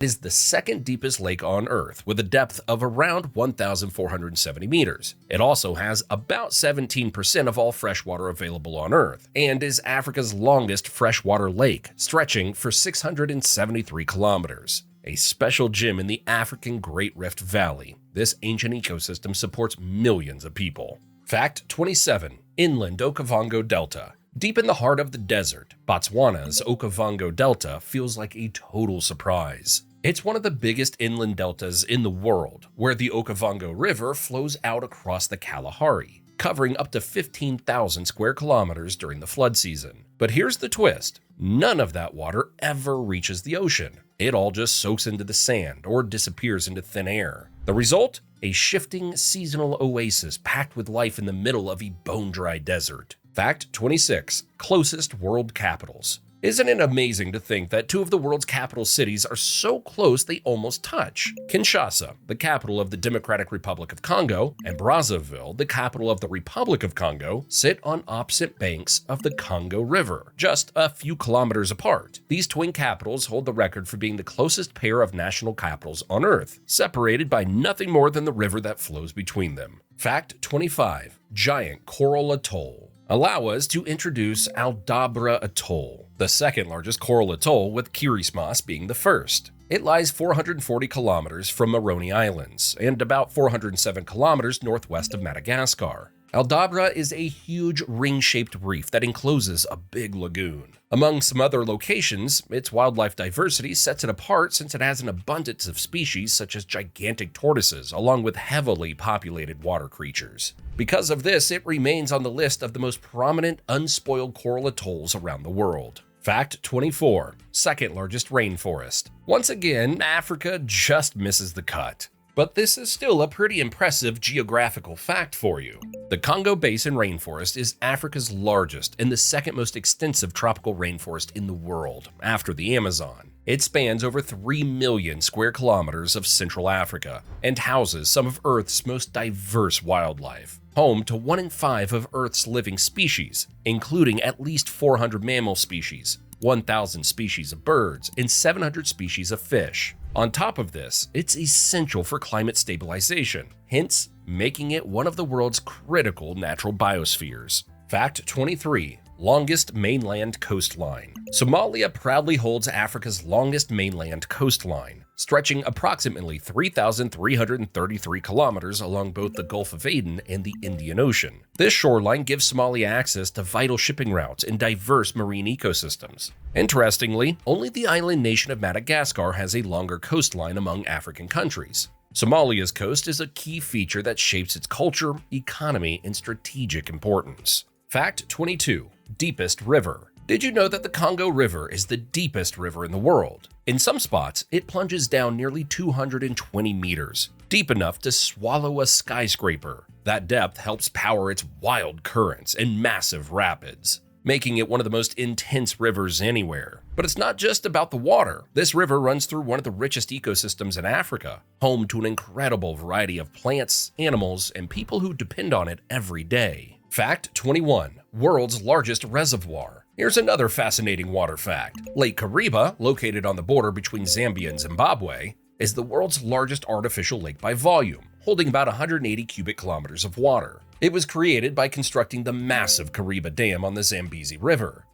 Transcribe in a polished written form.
It is the second deepest lake on Earth, with a depth of around 1,470 meters. It also has about 17% of all freshwater available on Earth, and is Africa's longest freshwater lake, stretching for 673 kilometers. A special gem in the African Great Rift Valley, this ancient ecosystem supports millions of people. Fact 27. Inland Okavango Delta. Deep in the heart of the desert, Botswana's Okavango Delta feels like a total surprise. It's one of the biggest inland deltas in the world, where the Okavango River flows out across the Kalahari, covering up to 15,000 square kilometers during the flood season. But here's the twist. None of that water ever reaches the ocean. It all just soaks into the sand or disappears into thin air. The result? A shifting seasonal oasis packed with life in the middle of a bone-dry desert. Fact 26. Closest world capitals. Isn't it amazing to think that two of the world's capital cities are so close they almost touch? Kinshasa, the capital of the Democratic Republic of Congo, and Brazzaville, the capital of the Republic of Congo, sit on opposite banks of the Congo River, just a few kilometers apart. These twin capitals hold the record for being the closest pair of national capitals on Earth, separated by nothing more than the river that flows between them. Fact 25. Giant Coral Atoll. Allow us to introduce Aldabra Atoll, the second largest coral atoll, with Kirismas being the first. It lies 440 kilometers from Moroni Islands and about 407 kilometers northwest of Madagascar. Aldabra is a huge ring-shaped reef that encloses a big lagoon. Among some other locations, its wildlife diversity sets it apart since it has an abundance of species such as gigantic tortoises, along with heavily populated water creatures. Because of this, it remains on the list of the most prominent unspoiled coral atolls around the world. Fact 24. Second largest rainforest. Once again, Africa just misses the cut. But this is still a pretty impressive geographical fact for you. The Congo Basin rainforest is Africa's largest and the second most extensive tropical rainforest in the world, after the Amazon. It spans over 3 million square kilometers of Central Africa and houses some of Earth's most diverse wildlife, home to 1 in 5 of Earth's living species, including at least 400 mammal species, 1,000 species of birds, and 700 species of fish. On top of this, it's essential for climate stabilization, hence making it one of the world's critical natural biospheres. Fact 23. Longest mainland coastline. Somalia proudly holds Africa's longest mainland coastline, stretching approximately 3,333 kilometers along both the Gulf of Aden and the Indian Ocean. This shoreline gives Somalia access to vital shipping routes and diverse marine ecosystems. Interestingly, only the island nation of Madagascar has a longer coastline among African countries. Somalia's coast is a key feature that shapes its culture, economy, and strategic importance. Fact 22. Deepest river. Did you know that the Congo River is the deepest river in the world? In some spots, it plunges down nearly 220 meters, deep enough to swallow a skyscraper. That depth helps power its wild currents and massive rapids, making it one of the most intense rivers anywhere. But it's not just about the water. This river runs through one of the richest ecosystems in Africa, home to an incredible variety of plants, animals, and people who depend on it every day. Fact 21. World's largest reservoir. Here's another fascinating water fact. Lake Kariba, located on the border between Zambia and Zimbabwe, is the world's largest artificial lake by volume, holding about 180 cubic kilometers of water. It was created by constructing the massive Kariba Dam on the Zambezi River.